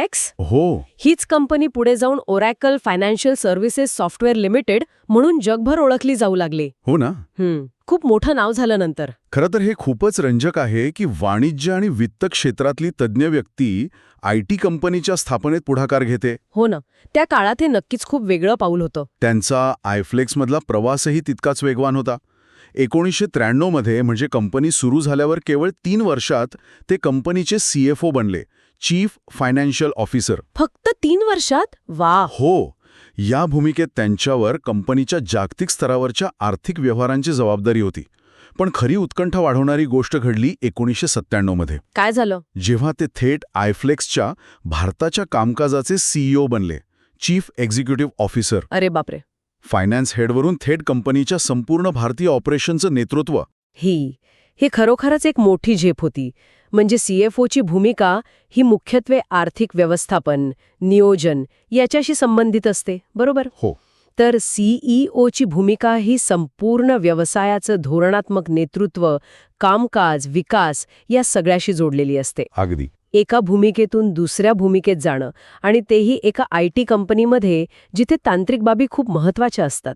X हो. हीच company पुढे जाऊन oracle financial services software limited म्हणून जगभर ओळखली जाऊ लागली. हो ना. खूप मोठं नाव झालं नंतर. खरं तर हे खूपच रंजक आहे की वाणिज्य आणि वित्त क्षेत्रातली तज्ज्ञ व्यक्ती IT कंपनीच्या स्थापनेत पुढाकार घेते. हो ना, त्या काळात हे नक्कीच खूप वेगळं पाऊल होतं. त्यांचा आयफ्लेक्समधला प्रवासही तितकाच वेगवान होता. 1993 मध्ये म्हणजे कंपनी सुरू झाल्यावर केवळ 3 वर्षात ते कंपनीचे CFO बनले, चीफ फायनान्शियल ऑफिसर. फक्त 3 वर्षात? वा. हो. या भूमिकेत त्यांच्यावर कंपनीच्या जागतिक स्तरावरच्या आर्थिक व्यवहारांची जबाबदारी होती. पण खरी उत्कंठा वाढवणारी गोष्ट घडली 1997 मध्ये. काय झालं? जेव्हा ते थेट आयफ्लेक्सच्या भारताच्या कामकाजाचे CEO बनले, चीफ एक्झिक्युटिव्ह ऑफिसर. अरे बापरे. फायनान्स हेडवरून थेट कंपनीच्या संपूर्ण भारतीय ऑपरेशनचं नेतृत्व. ही खरोखरच एक मोठी झेप होती. म्हणजे CFOची भूमिका ही मुख्यत्वे आर्थिक व्यवस्थापन, नियोजन याच्याशी संबंधित असते, बरोबर? हो. तर CEOची भूमिका ही संपूर्ण व्यवसायाचं धोरणात्मक नेतृत्व, कामकाज, विकास या सगळ्याशी जोडलेली असते. अगदी. एका भूमिकेतून दुसऱ्या भूमिकेत जाणं, आणि तेही एका IT कंपनीमध्ये जिथे तांत्रिक बाबी खूप महत्त्वाच्या असतात.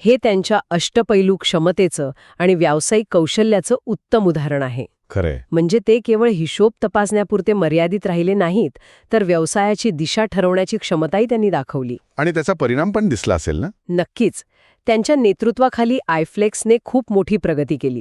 हे त्यांच्या अष्टपैलू क्षमतेचं आणि व्यावसायिक कौशल्याचं उत्तम उदाहरण आहे. खरंय. म्हणजे ते केवळ हिशोब तपासण्यापुरते मर्यादित राहिले नाहीत, तर व्यवसायाची दिशा ठरवण्याची क्षमताही त्यांनी दाखवली. आणि त्याचा परिणाम पण दिसला असेल ना? नक्कीच. त्यांच्या नेतृत्वाखाली आयफ्लेक्सने खूप मोठी प्रगती केली.